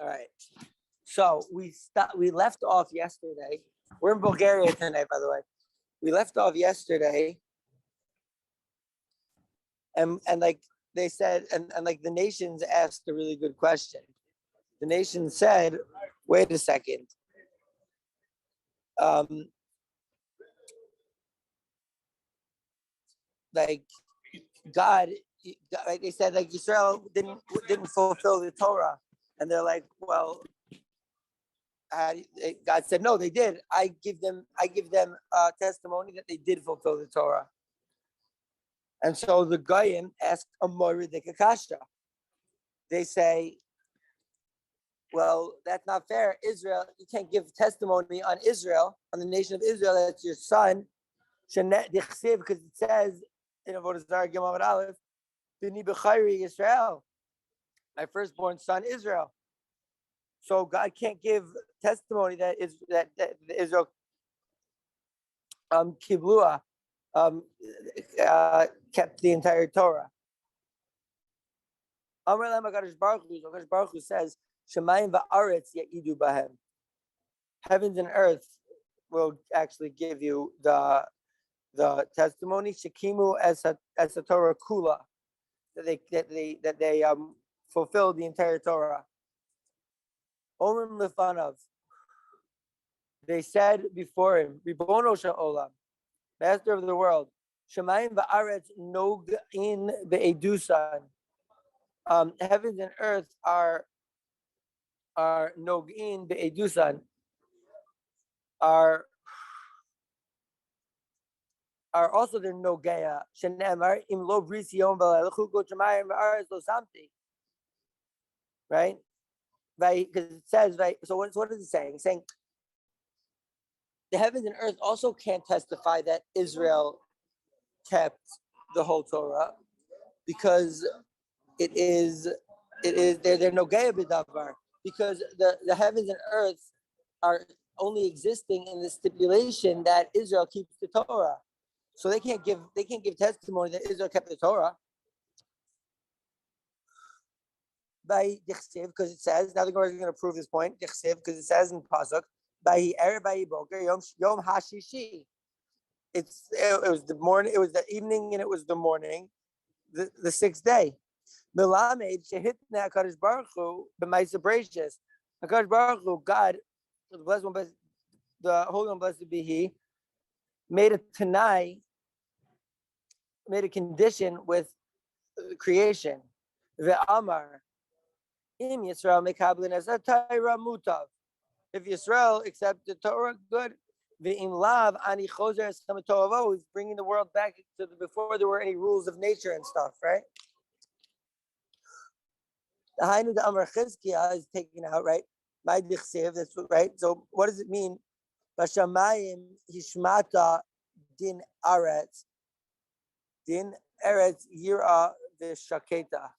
All right. So we left off yesterday. We're in Bulgaria tonight, by the way. We left off yesterday, and like they said, and like the nations asked a really good question. The nation said, "Wait a second. Like God, like they said, like Israel didn't fulfill the Torah, and they're like, well." God said, no, they did. I give them testimony that they did fulfill the Torah. And so the Goyim asked a Moiridik Akasha. They say, well, that's not fair. Israel, you can't give testimony on Israel, on the nation of Israel, that's your son, because it says in Avoda Gimel Aleph, B'ni B'chayri Yisrael, my firstborn son Israel. So God can't give testimony that Israel Kiblua kept the entire Torah. Amar Lam HaKadosh Baruch Hu says, Shemayim va'aretz ya'idu bahem. Heavens and earth will actually give you the testimony. Shekimu as a Torah kula, that they fulfilled the entire Torah. Omrim lefanav. They said before him, Ribono sha'olam, Master of the world, Shemayim va'aretz nog'in be'edusan. Heavens and earth are nog'in be'edusan, are also their nogea. Shenemar im lo brisi yom v'lechu go shemayim va'aretz lo samti. Right? Because it says, right? So what is it saying? It's saying the heavens and earth also can't testify that Israel kept the whole Torah, because they're nogea b'davar, because the heavens and earth are only existing in the stipulation that Israel keeps the Torah. So they can't give testimony that Israel kept the Torah. By Dichsiv, because it says, now the Gemara is going to prove this point, Dichsiv, because it says in Pasuk, by Erev Boker Yom Hashishi. It was the morning, it was the evening, and it was the morning, the sixth day. Milamed Shehitna HaKadosh Baruch Hu b'Maisa Bereshis. HaKadosh Baruch Hu, God, the Holy One, blessed be He, made a Tanai, made a condition with creation. Ve'amar Im Yisrael mekablin as a Torah mutav. If Yisrael accepts the Torah, good. Ve'im lav ani chozer eschem toavo. He's bringing the world back to before there were any rules of nature and stuff, right? The Hainu the Amar Chizkiah is taken out, right? My dichsev, that's right. So what does it mean? Bashamayim hishmata din aretz. Din eretz yira v'shaketa.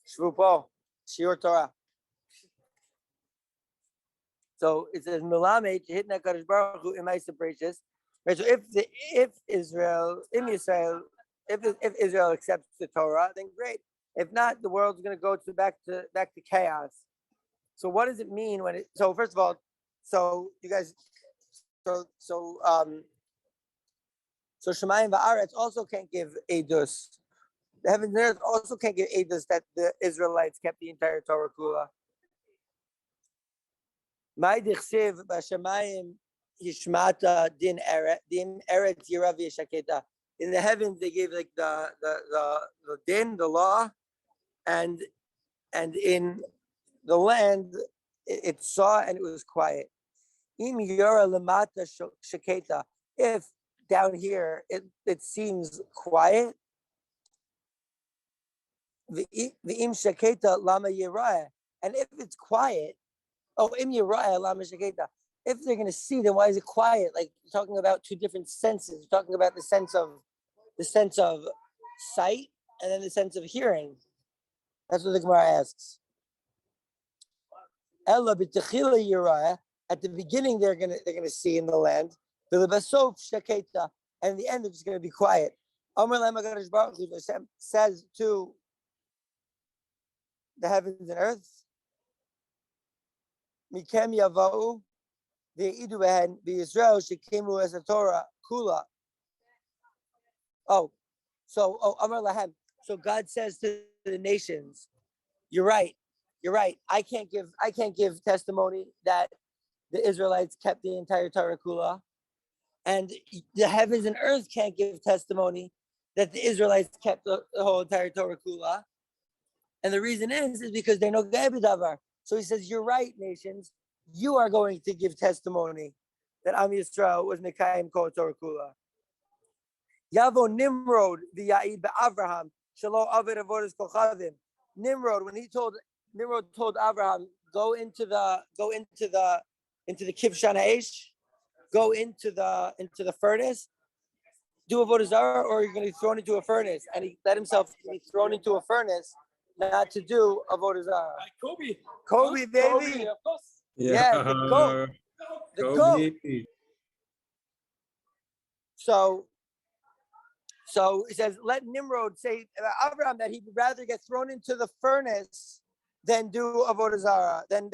Shvupo, Shiur Torah. So it says Milamed Hitna Kadosh Baruch Hu Imaisa Bereshis. Right. So if Israel accepts the Torah, then great. If not, the world's going to go back to chaos. So what does it mean when it? So first of all, so you guys, so Shemayim va'aretz also can't give edus. The heavens and earth also can't give edus that the Israelites kept the entire Torah kula. My dichsiv b'shamayim hishmata din eretz yirav yeshaketa. In the heavens they gave like the din, the law, and in the land it saw and it was quiet. Im yora lemata shaketa. If down here it seems quiet. V'im shaketa lama yiraya. And if it's quiet, im yiraya lama shaketa. If they're going to see, then why is it quiet? Like you're talking about two different senses. You're talking about the sense of sight and then the sense of hearing. That's what the Gemara asks. Ella b'techila yiraya. At the beginning, they're gonna see in the land. And in the end, it's going to be quiet. Amar Lam HaKadosh Baruch Hu, Hashem says to the heavens and earth, Mikem Yavau, Ve'idu Behen, V'Yisrael Shekimu as a Torah, Kula. Amar Lahem. So God says to the nations, you're right. I can't give testimony that the Israelites kept the entire Torah Kula. And the heavens and earth can't give testimony that the Israelites kept the whole entire Torah Kula. And the reason is because they know Davar. So he says, you're right, nations. You are going to give testimony that Am Yisrael was Mekayim Kol Torah Kula. Yavo Nimrod v'Ya'id be'Avraham shelo aved avodas kochavim. Nimrod, when Nimrod told Abraham, go into the Kivshan Ha'esh, go into the furnace, do avodah zarah, or you're going to be thrown into a furnace. And he let himself be thrown into a furnace, not to do avodah zarah. Kobe, baby. Kobe, of course. Yeah, the goat. So it says, let Nimrod say about Abraham that he would rather get thrown into the furnace than do avodah zarah, than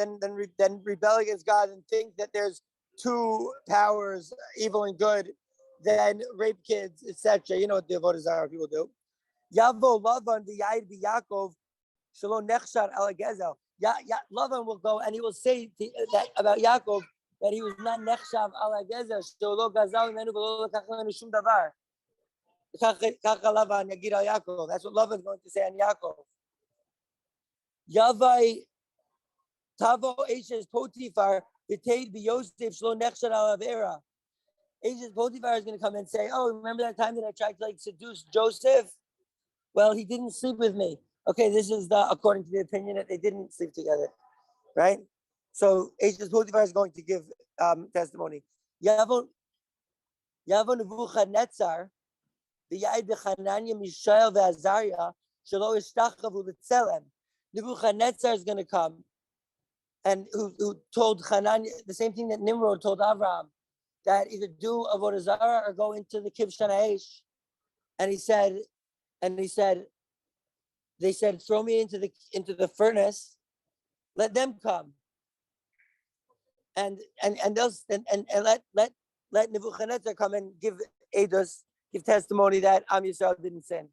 rebel against God and think that there's two powers, evil and good, than rape kids, etc. You know what the avodah zarah people do. Yavo Lavan v'Yair v'Yakov shelo nechshar al gezel. Lavan will go and he will say that about Yaakov that he was not nechshav al gezel shelo gazal menu v'lo lekach menu shum davar. That's what Lavan is going to say on Yaakov. Yavai Tavo Eshes Potifar V'Teid B'Yosef Shlo Nechshar Al Avera. Eshes Potifar is going to come and say, "Oh, remember that time that I tried to seduce Joseph? Well, he didn't sleep with me." Okay, this is according to the opinion that they didn't sleep together, right? So Eshes Potifar is going to give testimony. Yavon Nebuchadnezzar. Nebuchadnezzar is going to come, and who told Hananiah the same thing that Nimrod told Avraham, that either do avodah zarah or go into the Kivshan Ha'esh. And they said, throw me into the furnace, let them come, and let Nebuchadnezzar come and give Eidos, give testimony that Am Yisrael didn't sin.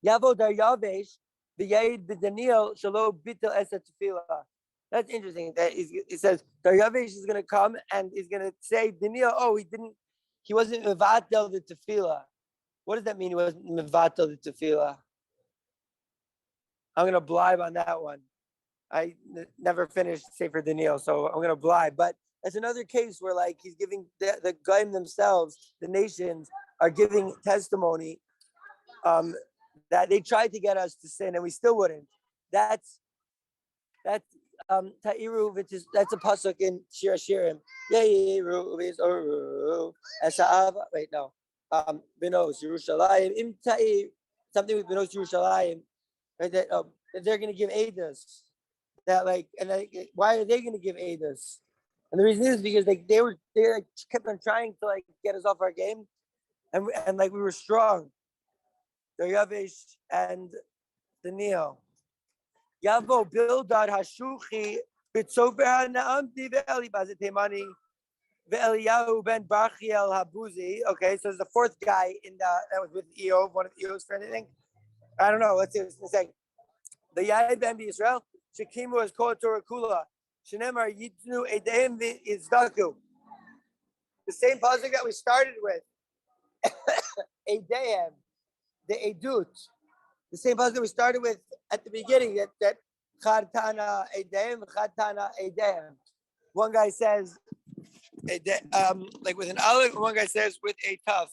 Yavo Daryavesh v'Yaid b'Daniel shelo bitel eset tefillah. That's interesting. That it says Daryavesh is going to come and he's going to say Daniel, he wasn't mevatel the tefillah. What does that mean? He wasn't mevatel the tefillah. I'm going to blibe on that one. I never finished Sefer Daniel, so I'm going to blibe. But that's another case where he's giving the Goyim themselves, the nations are giving testimony that they tried to get us to sin and we still wouldn't. That's Ta'iru, which is that's a pasuk in Shir Hashirim. Benos Yerushalayim im Ta'ir, something with Benos Yerushalayim, right? That they're going to give Eidos. Why are they going to give Eidos? And the reason is because they kept on trying to get us off our game, and we were strong. The Yavesh and the Neo. Yavo Bildad Hashuchi Bitsofer Naamti Ve'eli Bazitemani Ve'eliyahu Ben Barchiel Habuzi. Okay, so there's the fourth guy that was with Eov, one of Eov's friends, I think. I don't know. Let's see what it's saying. The Yair Ben Israel Shekimu is called Torah Kula. Shenemar Yitnu Edeim V'Izdaku. The same pasuk that we started with. Edeim, the Edut. The same pasuk that we started with at the beginning. That Chartana Edeim, Chartana Edeim. One guy says, with an aleph. One guy says with a taf.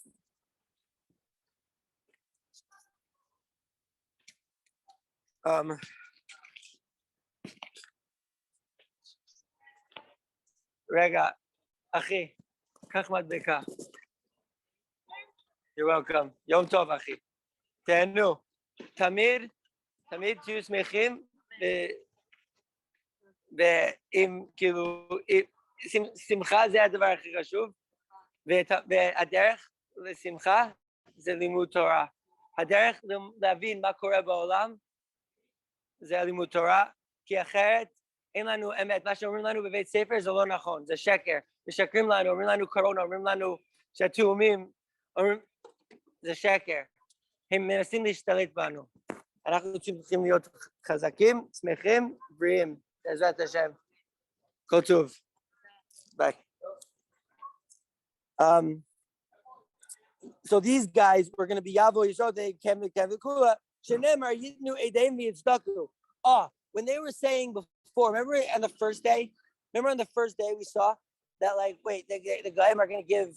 Rega, Achi, Kach Madbeka. You're welcome. Yom Tov, Achi. Tehenu. Tamid תהיו שמחים, ואם כאילו, שמחה זה הדבר הכי חשוב, והדרך לשמחה זה לימוד תורה. הדרך להבין מה קורה בעולם זה לימוד תורה, כי אחרת אין לנו אמת. מה שאומרים לנו בבית ספר זה לא נכון, זה שקר. משקרים לנו, אומרים לנו קורונה, אומרים לנו שהתאומים, זה שקר. הם מנסים להשתלט בנו. אנחנו צריכים להיות חזקים, שמחים, בריאים. בעזרת השם. כל טוב. ביי. So these guys were going to be Yavo Yisrael, they came to Kula. Shenemar Yitnu Edeim V'Yitzdaku. When they were saying before, remember on the first day? Remember on the first day we saw that, like, wait, the Goyim are going to give,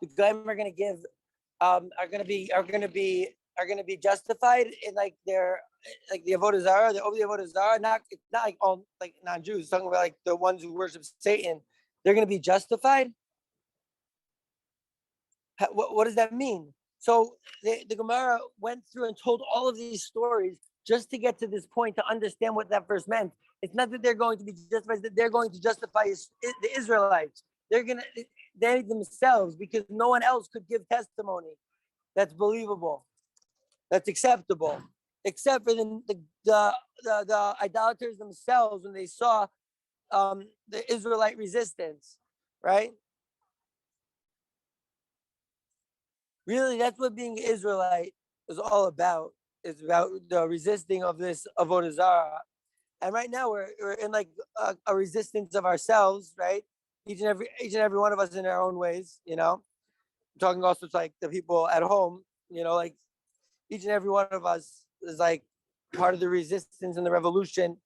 are going to be justified in like their, like the Avoda Zarah, the Avoda Zarah, not like all like non-Jews, talking about like the ones who worship Satan. They're going to be justified. What does that mean? So the Gemara went through and told all of these stories just to get to this point to understand what that verse meant. It's not that they're going to be justified, that they're going to justify the Israelites. They themselves, because no one else could give testimony that's believable, that's acceptable, except for the idolaters themselves when they saw the Israelite resistance, right? Really, that's what being Israelite is all about. It's about the resisting of this Avodah Zarah. And right now we're in like a resistance of ourselves, right? Each and every one of us in our own ways, you know. I'm talking also to like the people at home, you know, like each and every one of us is like part of the resistance and the revolution,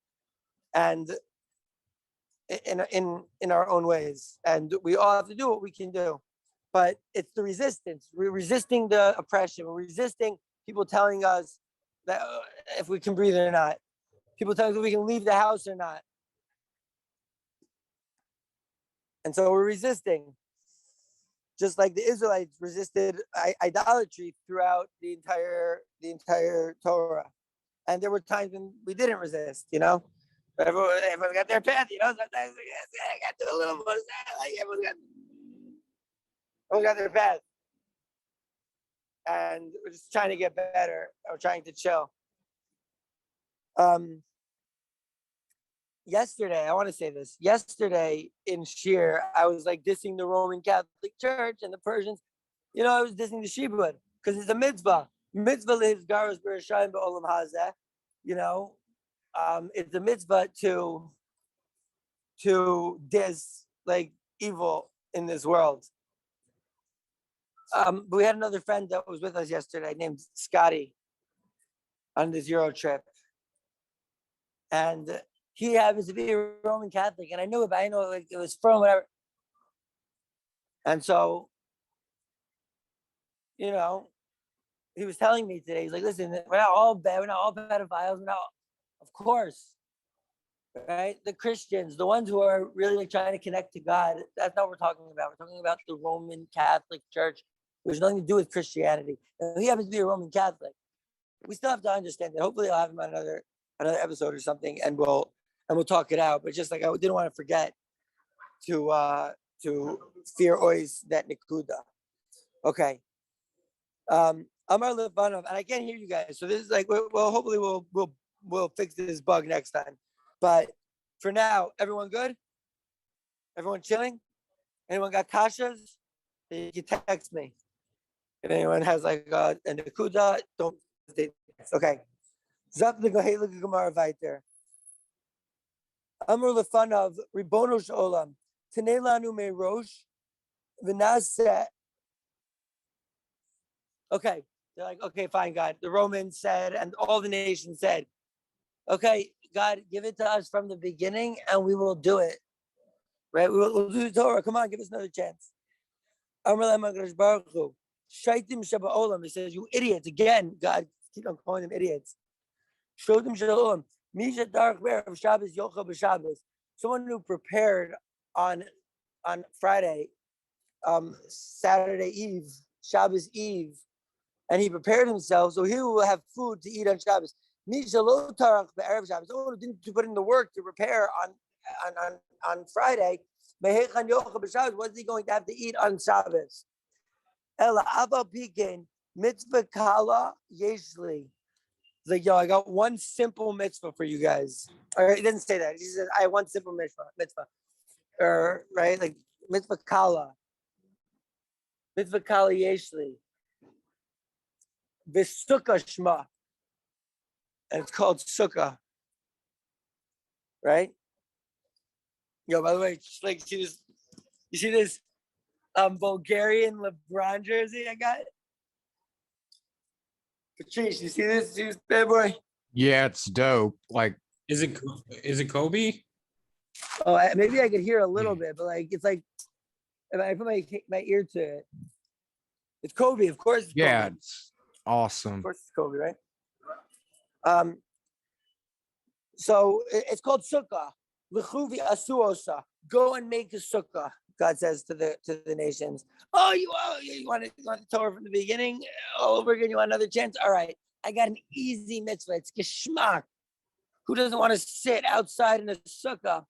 and in our own ways. And we all have to do what we can do. But it's the resistance. We're resisting the oppression. We're resisting people telling us that if we can breathe or not. People telling us if we can leave the house or not. And so we're resisting. Just like the Israelites resisted idolatry throughout the entire Torah. And there were times when we didn't resist, you know. Everyone got their path, you know. Sometimes I got to a little more, like everyone got their path. And we're just trying to get better. We're trying to chill. Yesterday, I want to say this. Yesterday in Shir, I was like dissing the Roman Catholic Church and the Persians. You know, I was dissing the Shibud because it's a mitzvah. Mitzvah lives garas b'rishayim ba'olam hazeh. You know, it's a mitzvah to diss like evil in this world. But we had another friend that was with us yesterday named Scotty on this Euro trip. And he happens to be a Roman Catholic. And I knew it, but I know like it was from whatever. And so, you know, he was telling me today, he's like, listen, we're not all bad. We're not all pedophiles. We're not, of course, right? The Christians, the ones who are really like trying to connect to God, that's not what we're talking about. We're talking about the Roman Catholic Church. There's nothing to do with Christianity. And he happens to be a Roman Catholic. We still have to understand that. Hopefully I'll have him on another episode or something, and we'll talk it out. But just like I didn't want to forget to fear always that nikuda. Okay. Amar Levanov, and I can't hear you guys. So this is like, well, hopefully we'll fix this bug next time. But for now, everyone good? Everyone chilling? Anyone got kashas? You can text me. If anyone has like a nikuda, don't hesitate. Okay. Zap the Gohela Gemara Viter. Amar Lefanov, Ribono Shalom, Tenelanu Me Rosh, Vinase. Okay. They're like, okay, fine, God. The Romans said, and all the nations said, okay, God, give it to us from the beginning, and we will do it. Right? We'll do the Torah. Come on, give us another chance. Amar Lemagash Baruch Hu. Shaitim Shaba Olam. He says, you idiots. Again, God, keep on calling them idiots. Shodim Shalom. Misha Dark Bear of Shabbos Yocha b'Shabbos. Someone who prepared on Friday, Saturday Eve, Shabbos Eve, and he prepared himself, so he will have food to eat on Shabbos. Misha Lo Tarach be'erev Shabbos. Someone who didn't put in the work to prepare on Friday, Behechan Yocha b'Shabbos. What is he going to have to eat on Shabbos? Ela Ava Pikin Mitzvah kala yeshli. It's like, yo, I got one simple mitzvah for you guys. Or he didn't say that. He said, I have one simple mitzvah. Or right, like mitzvah kala. Mitzvah kala yeshli. V'sukkah shma. And it's called sukkah. Right? Yo, by the way, like you see this Bulgarian LeBron jersey I got? Patrice, you see this? See this bad boy? Yeah, it's dope. Like, Is it Kobe? Oh, maybe I could hear a little bit, but like it's like if I put my ear to it, it's Kobe, of course. It's yeah, Kobe. it's awesome. Of course, it's Kobe, right? So it's called sukkah. L'chuvi asuosa. Go and make a sukkah. God says to the nations. Oh, you want the Torah from the beginning all over again? You want another chance? All right, I got an easy mitzvah. It's geschmack. Who doesn't want to sit outside in a sukkah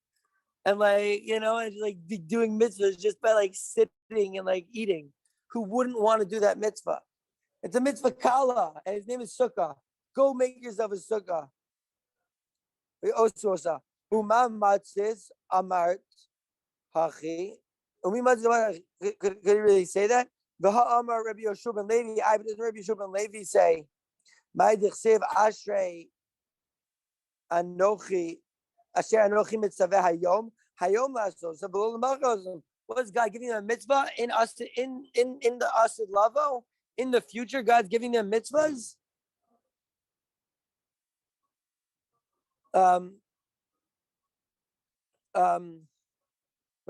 and and like doing mitzvahs just by like sitting and like eating? Who wouldn't want to do that mitzvah? It's a mitzvah kala, and his name is sukkah. Go make yourself a sukkah. Umam matzis amart hachi. Could he really say that? The Ha'amar Rabbi Yoshua ben Levi. I doesn't Rabbi Yoshua ben Levi say, "My dichsev ashrei anochi asher anochi mitzaveh hayom hayom lasos." What is God giving them a mitzvah in us in the asid lavo? In the future, God's giving them mitzvahs.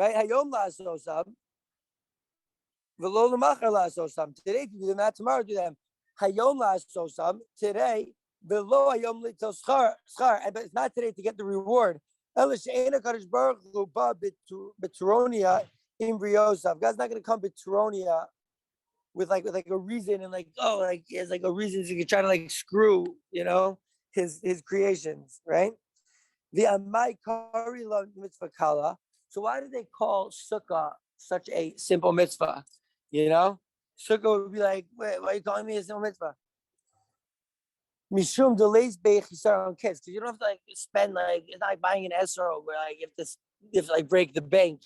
Right? Hayom lasosam. V'lo l'machar lasosam. Today, if you do them, not tomorrow, do them. Hayom lasosam. Today, v'lo hayom litel schar. But it's not today to get the reward. God's not going to come b'turonia with like a reason and it's like a reason to try to like screw, his creations, right? The Amai Kari Lo mitzvah kala. So why do they call sukkah such a simple mitzvah? Sukkah would be like, wait, why are you calling me a simple mitzvah? Mishum delays beichisar on kids, because you don't have to like spend it's not like buying an esrog where like you have to like break the bank,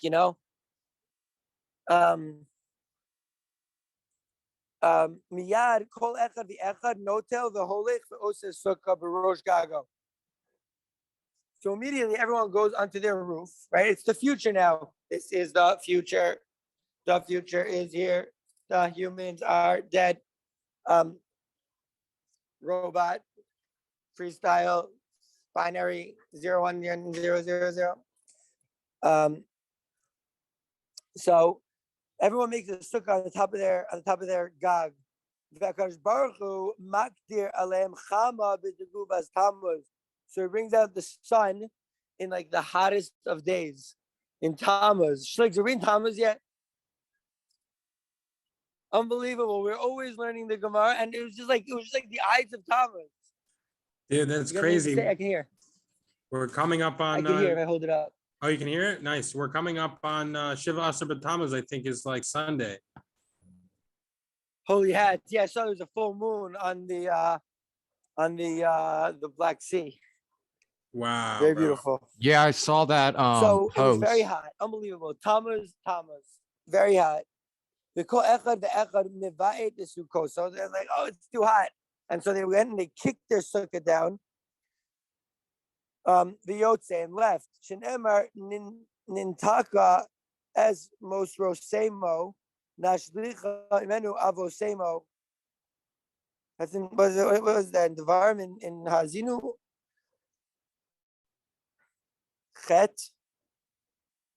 Miyad kol echad v'echad notel v'holech v'oses sukkah b'rosh gago. So immediately everyone goes onto their roof, right? It's the future now. This is the future. The future is here. The humans are dead. Robot, freestyle, binary, 0, 1, 0, 0, 0. So everyone makes a sukkah on the top of their gag. So it brings out the sun in like the hottest of days in Tammuz. Shlik, are we in Tammuz yet? Unbelievable. We're always learning the Gemara, and it was just like the eyes of Tammuz. Dude, that's crazy. I can hear. We're coming up on. I can hear if I hold it up. Oh, you can hear it? Nice. We're coming up on Shiva Asar B'Tammuz, I think is like Sunday. Holy hats. Yeah, I saw there was a full moon on the Black Sea. Wow. Very beautiful. Yeah, I saw that So post. it was very hot. Unbelievable. Tammuz. Very hot. The echad miva'et the sukkah. So they're like, oh, it's too hot. And so they went and they kicked their sukkah down. The Yotze and left. Shenemar nintaka as most rosemo nashlicha imenu avosemo. That's in what was that in Devarim in Hazinu? Chet.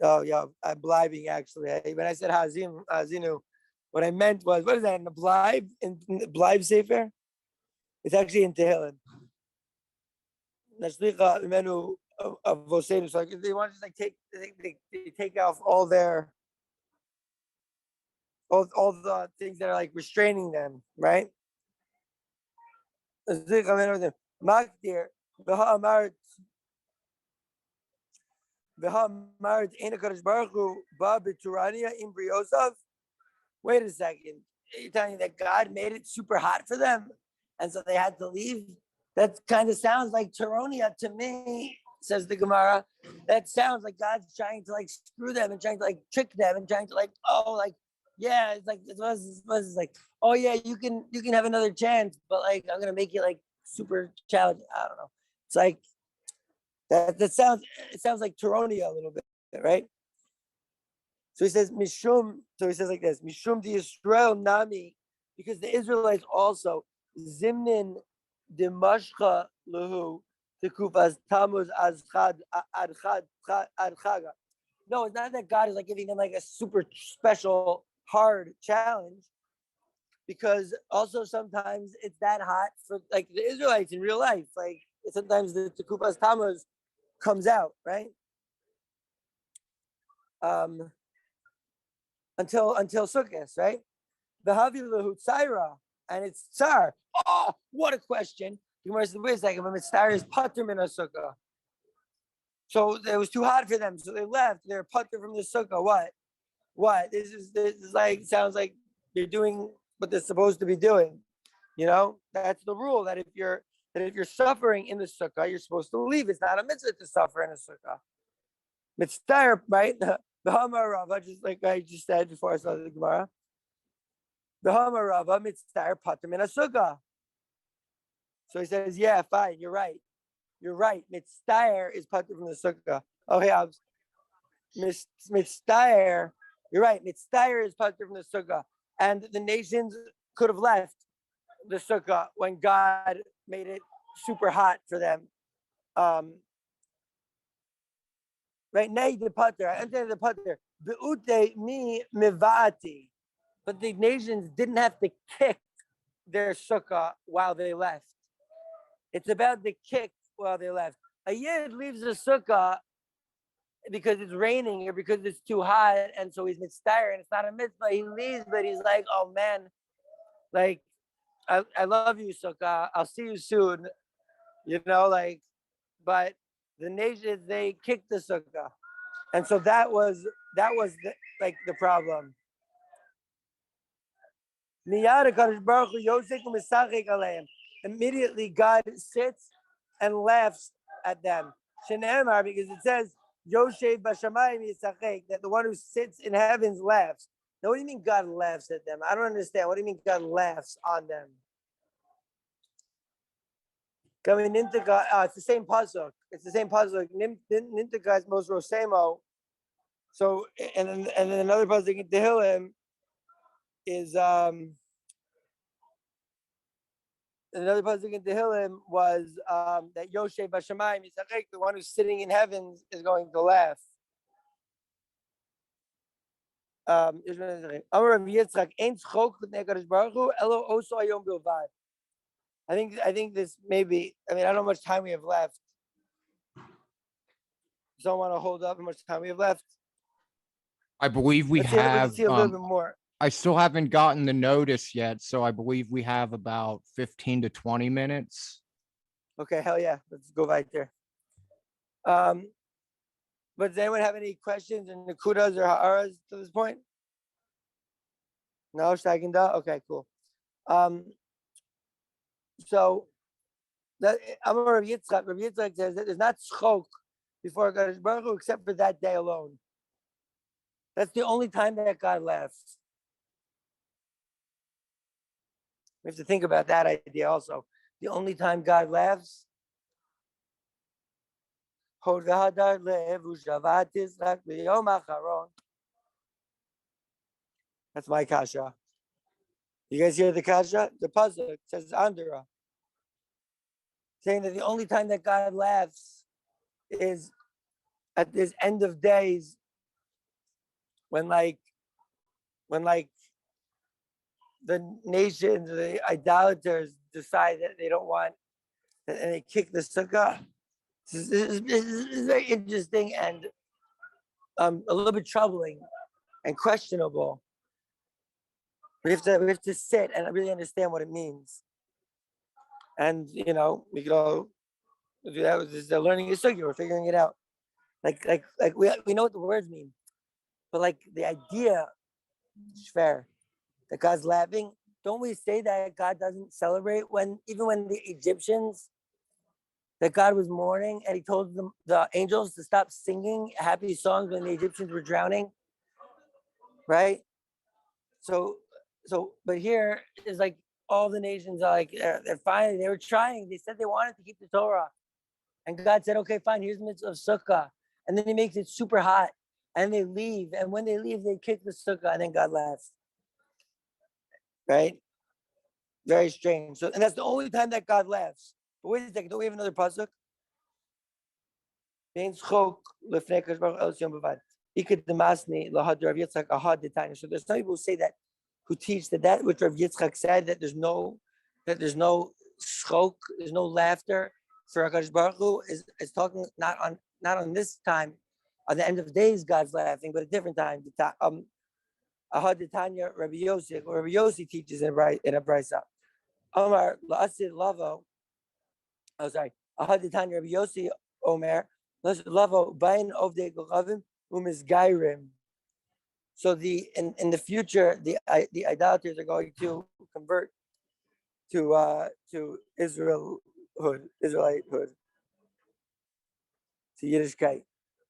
Oh yeah, I'm blibing actually. When I said Hazinu, what I meant was, what is that in the Blibe? In the Blibe Sefer? It's actually in Tehillim. Nashlicha imenu avosenu. So they want to just like they take off all the things that are like restraining them, right? Makdir v'ha'amaret ain't a Kadosh Baruch Hu ba b'turania in briosav. Wait a second. you're telling me that God made it super hot for them, and so they had to leave. That kind of sounds like Tyronia to me, says the Gemara. That sounds like God's trying to like screw them and trying to like trick them and trying to like, oh, like, yeah, it's like it was like, oh yeah, you can have another chance, but like I'm gonna make you like super challenging. I don't know. It's like that sounds, it sounds like Tyronia a little bit, right? So he says Mishum. So he says like this: Mishum the Israel Nami, because the Israelites also Zimnin Dimashcha Lahu Tekufas Tammuz Adchad Adchaga. No, it's not that God is like giving them like a super special hard challenge, because also sometimes it's that hot for like the Israelites in real life. Like sometimes the Tekufas Tammuz comes out, right? Until Sukkot, right? The Havilahu Tzaira, and it's Tsar. Oh, what a question. The Gemara says, wait a second, but Tsar is Pater min Sukkah. So it was too hot for them, so they left. They're Pater from the Sukkah. What? This is like, sounds like they're doing what they're supposed to be doing. You know, that's the rule, that if you're suffering in the Sukkah, you're supposed to leave. It's not a mitzvah to suffer in a Sukkah. Mitzvah, right? The Hamarava, just like I just said before I started the Gemara. The Hamarava mitzvah pater min sukkah. So he says, yeah, fine, you're right. Mitzvah is pater from the sukkah. Okay, mitzvah. You're right. Mitzvah is pater from the sukkah, and the nations could have left the sukkah when God made it super hot for them. Right now, the pater. I entered the pater. Beute mi mivati, but the nations didn't have to kick their sukkah while they left. It's about the kick while they left. A yid leaves the sukkah because it's raining or because it's too hot, and so he's mitzvah, and it's not a mitzvah. He leaves, but he's like, oh man, like I love you, sukkah. I'll see you soon. You know, like, but the nations, they kicked the sukkah. And so that was the problem. Immediately God sits and laughs at them. Because it says Yoshev Bashamayim Yitzachek, that the one who sits in heavens laughs. Now, what do you mean God laughs at them? I don't understand. What do you mean God laughs on them? Coming into God, it's the same pasuk. It's the same pasuk. Nintika is most rosemo. So, and then another pasuk in Tehillim is another pasuk in Tehillim was that Yoshev Bashamayim Yitzachek, the one who's sitting in heavens, is going to laugh. I think this maybe, I mean, I don't know how much time we have left. Don't want to hold up how much time we have left. I believe we Let's have. see a little bit more. I still haven't gotten the notice yet, so I believe we have about 15 to 20 minutes. Okay, hell yeah, let's go right there. But does anyone have any questions and nakudas or ha'aras to this point? No, Shteigin da? Okay, cool. So that Amar Rav Yitzchak says that there's not schok before God Baruch Hu except for that day alone. That's the only time that God laughs. We have to think about that idea also. The only time God laughs. That's my kasha. You guys hear the kasha? The pasuk says Andara, saying that the only time that God laughs is at this end of days, when the nations, the idolaters decide that they don't want, and they kick the sukkah. This is very interesting and a little bit troubling and questionable. We have to sit and really understand what it means. And we could all do that. They're learning the sukkah. We're figuring it out. Like we know what the words mean, but like the idea, fair. that God's laughing. Don't we say that God doesn't celebrate even when the Egyptians, that God was mourning and he told them, the angels, to stop singing happy songs when the Egyptians were drowning, right? So, but here is like all the nations are like, they're finally, they were trying. They said they wanted to keep the Torah. And God said, okay, fine, here's the mitzvah of sukkah. And then he makes it super hot. And they leave. And when they leave, they kick the sukkah. And then God laughs. Right? Very strange. So, and that's the only time that God laughs. But wait a second, don't we have another pasuk? So there's some people who say that, who teach that which Rav Yitzchak said, that there's no schok, there's no laughter for HaKadosh Baruch Hu, is talking not on this time, on the end of days God's laughing, but a different time. Ahad Tanya Rabbi Yossi, or Rabbi Yossi teaches in a brisa. Omar la'asid lavo. Oh, sorry. Ahad Tanya Rabbi Yossi Omer lavo bain ovdei golavim umisgairim. So in the future, the idolaters are going to convert to Israelhood, to Yiddishkeit.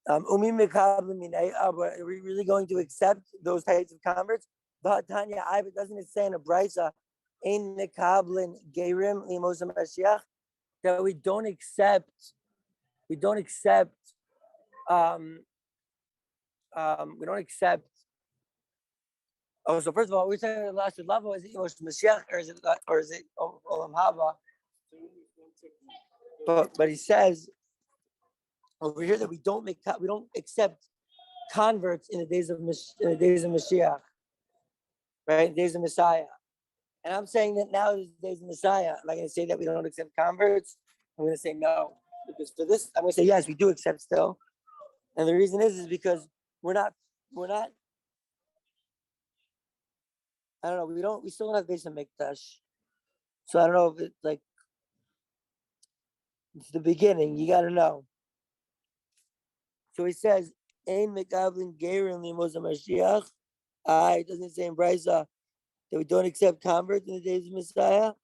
Are we really going to accept those types of converts? But Tanya, doesn't it say in a brisa, "Ein mekablin gerim limos Mashiach," that we don't accept. We don't accept. We don't accept. Oh, so first of all, we're saying the last level, is it Mashiach or is it Olam Haba? But he says over here that we don't accept converts in the days of Mashiach, right? Days of Messiah. And I'm saying that now is the days of Messiah. Am I going to say that we don't accept converts? I'm going to say no, because for this, I'm going to say yes, we do accept still. And the reason is because we're not. I don't know. We still don't have base of Mikdash. So I don't know if it's like, it's the beginning. You got to know. So he says, "Ein mekavlin gerim limos Mashiach." It doesn't say in Brisa that we don't accept converts in the days of Messiah.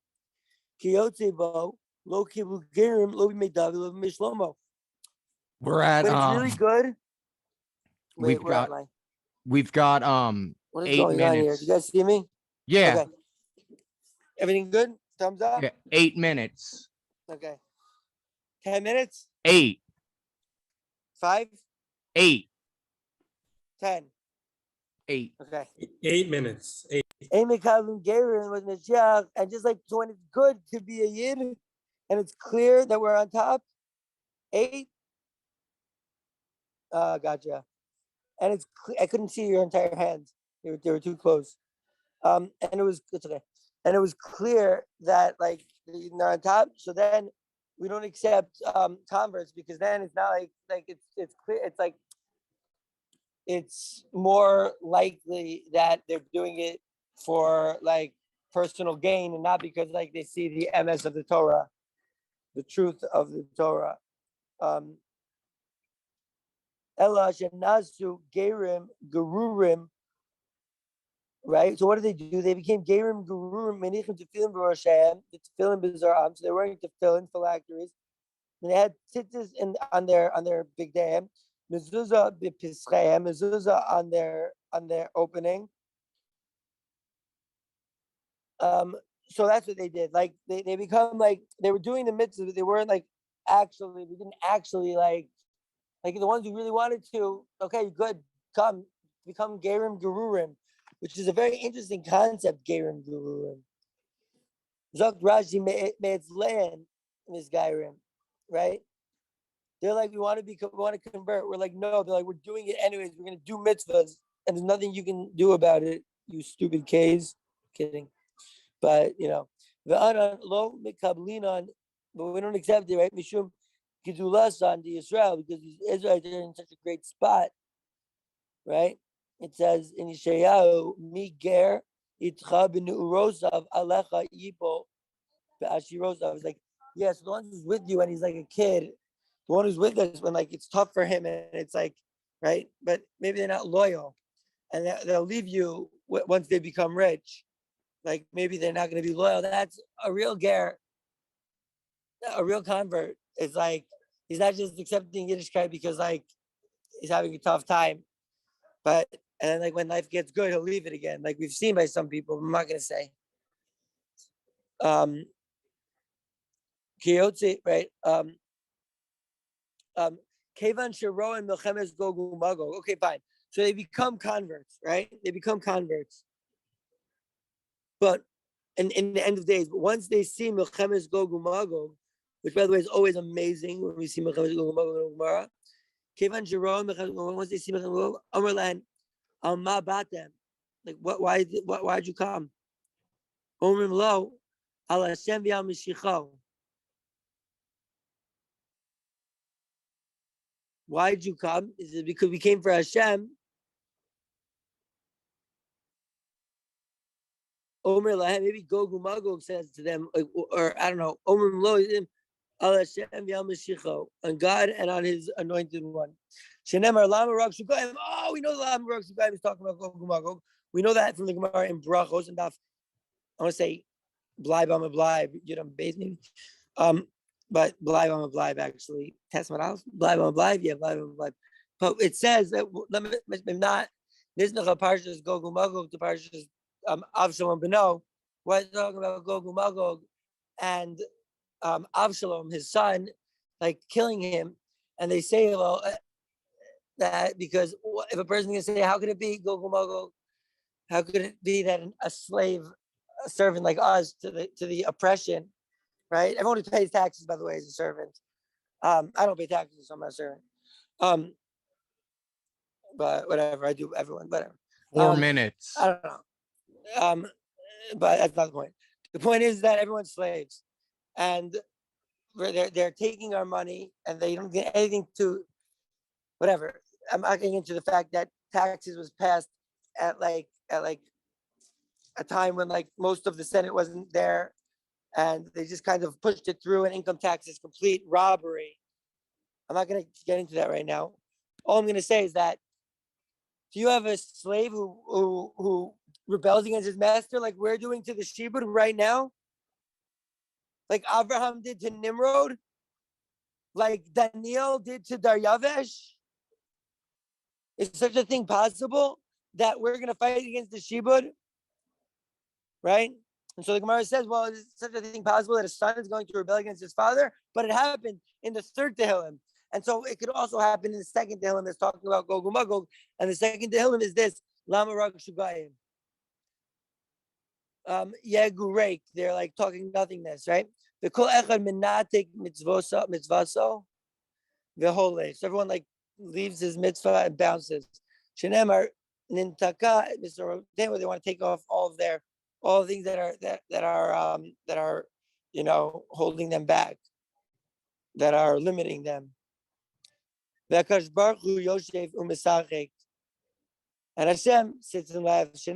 Kiyotzebo lo kibu gerim lo b'meidav lo b'mishlomo. We're at But it's really good. Wait, where am I? We've got What is 8 going on here? minutes. Do you guys see me? Yeah. Okay. Everything good? Thumbs up? Yeah. 8 minutes. Okay. 10 minutes? 8. 5? 8. 10. 8. Okay. 8 minutes. 8. Amy Calvin Garen with Mashiach, and just like when it's good to be a Yid, and it's clear that we're on top. 8. Gotcha. And I couldn't see your entire hands. They were too close. And it's okay. And it was clear that like they're on top. So then we don't accept converts, because then it's not like it's clear. It's like it's more likely that they're doing it for like personal gain and not because like they see the MS of the Torah, the truth of the Torah. Ela shenasu gerim gerurim. Right. So what did they do? They became gerim gerurim menichim tefillin b'roshem, the tefillin b'zar'am. So they were wearing tefillin phylacteries. And they had tzitzis on their big day. Mezuzah b'pischayim, mezuzah on their opening. So that's what they did. Like they become like they were doing the mitzvah, but they weren't like actually. We didn't actually like the ones who really wanted to. Okay, good, come become gerim gerurim, which is a very interesting concept. Gerim gerurim. Zok Rashi me'etzlein misgairim, right? They're like, we want to convert. We're like, no. They're like, we're doing it anyways. We're gonna do mitzvahs, and there's nothing you can do about it. You stupid K's. Kidding. But the low mikablinon, but we don't accept it, right? Mishum gedulas on the Israel, because Israel is in such a great spot, right? It says in Yeshayahu, "Mi ger itcha b'nu'urosav alecha yipo be'ashirosav." It's like, yes, the one who's with you, and he's like a kid. The one who's with us when like it's tough for him, and it's like, right? But maybe they're not loyal, and they'll leave you once they become rich. Like maybe they're not going to be loyal. That's a real ger, a real convert. It's like he's not just accepting Yiddishkeit because like he's having a tough time, but and then like when life gets good, he'll leave it again. Like we've seen by some people. I'm not going to say. Kiyotze, right? Kevan Shiro and Milchemes Gogu Magog. Okay, fine. So they become converts, right? They become converts. But in the end of days, but once they see Milchemes Gogu Magog, which by the way is always amazing when we see Milchemes Gogu Magog in Gemara. Kevan Shiro and Milchemes Gogu, once they see Milchemes Gogu, Amrlan, Ma Batem. Like what? Why'd you come? Omrim Lo, Al Hashem V'Al Mishicho. Why'd you come? Is it because we came for Hashem? Omer Lahem, maybe Gogu Magog says to them, or I don't know, Omer Lo, Al Hashem V'Al Mashiach, on God and on His anointed one. Shenemar Lama Rak Shugayim. Oh, we know the Lama Rak Shugayim is talking about Gogu Magog. We know that from the Gemara in Brachos and Daf. I want to say, Bleib am a Bleib, you know, maybe. But Bleib am a Bleib actually. Testament house. Bleib am a Bleib, yeah, Bleib am a Bleib. But it says that not Niznach Parshas Gogu Magog to Parshas Avshalom Beno. We're talking about Gogu Magog and Avshalom, his son, like killing him. And they say, well, that because if a person can say, how could it be Gogu Magog? How could it be that a slave, a servant like us to the oppression, right? Everyone who pays taxes, by the way, is a servant. I don't pay taxes, so I'm not a servant. But whatever, I do everyone, whatever. 4 minutes. I don't know. But that's not the point. The point is that everyone's slaves, and they're taking our money, and they don't get anything to whatever. I'm not getting into the fact that taxes was passed at a time when like most of the Senate wasn't there, and they just kind of pushed it through, and income tax is complete robbery. I'm not going to get into that right now. All I'm going to say is that do you have a slave who rebels against his master like we're doing to the Shibud right now? Like Abraham did to Nimrod? Like Daniel did to Daryavesh? Is such a thing possible that we're going to fight against the Shibud? Right? And so the Gemara says, well, is such a thing possible that a son is going to rebel against his father? But it happened in the third Tehillim. And so it could also happen in the second Tehillim that's talking about Gogu Magog. And the second Tehillim is this, Lama Rak Shugayim. Yegu Reik, they're like talking nothingness, right? The Kol Echad Minatik Mitzvaso, the whole day. So everyone like leaves his mitzvah and bounces. Shenemar Nintaka, they want to take off all the things that are holding them back, that are limiting them. And Hashem sits in life. So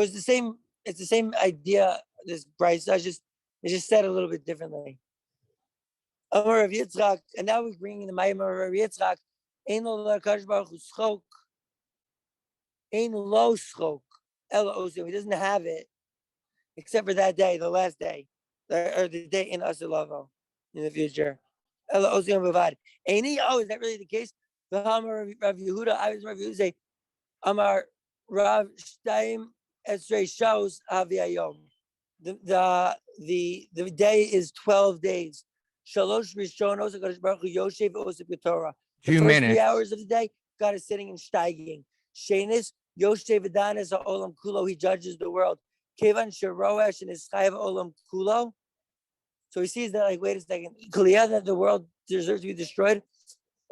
it's the same idea. This Bryce, it's just said a little bit differently. And now we're bringing the Mayim of Rav Yitzchak. Ein lo l'Hakadosh Baruch Hu schok. Ein lo schok. Ela osim. He doesn't have it, except for that day, the last day, or the day in Asilavo, in the future. Ela osim b'vad. Eini. Oh, is that really the case? V'hamar Rav Yehuda. I was Rav Yehuda. Amar Rav Shteigin S3E3 shows Aviyayom. The day is 12 days. Shalosh Rishonos HaKadosh Baruch Hu Yoshev Osip Torah. The first 3 hours of the day, God is sitting and Shteigin. Shenis Yoshev Adanis Olam Kulo. He judges the world. Kevan Sheroesh and his Chayav Olam Kulo. So he sees that, like, wait a second, that the world deserves to be destroyed.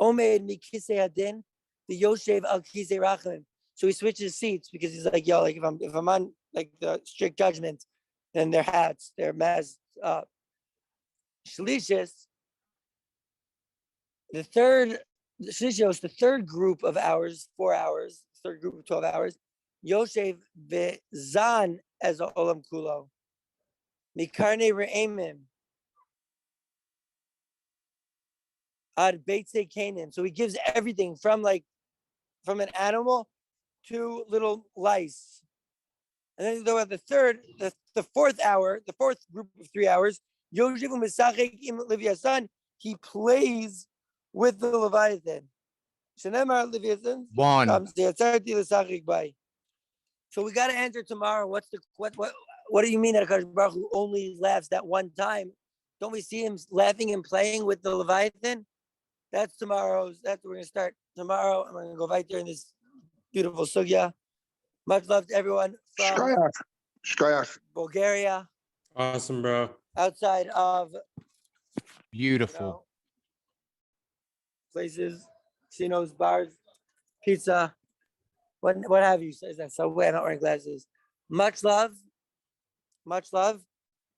Omed Mikise Hadin, the Yoshev Al Kise Rachman. So he switches seats because he's like, yo, like if I'm on like the strict judgment, then their hats, they're messed up. Shlishis, the third group of hours, 4 hours, third group of 12 hours. Yoshev Zan as Olam Kulo. Mikarne Re'emim. Ad Beitze Canaan. So he gives everything from an animal 2 little lice. And then about the fourth hour, the fourth group of 3 hours, Yoshivu Misachik im Leviathan, he plays with the Leviathan. Shenemar Leviathan. 1. So we got to answer tomorrow. What do you mean that Hakadosh Baruch Hu only laughs that one time? Don't we see him laughing and playing with the Leviathan? That's tomorrow's. That's what we're gonna start tomorrow. I'm gonna go right there in this beautiful sugya. Much love to everyone from Shkoyach. Bulgaria, Awesome, bro. outside of Beautiful. places, casinos, bars, pizza, what have you? Is that Subway? I'm not wearing glasses. Much love.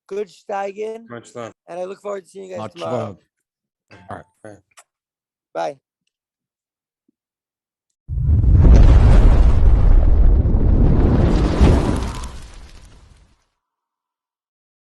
Good Shteigin, Much love. and I look forward to seeing you guys Much tomorrow. love. All right. Bye.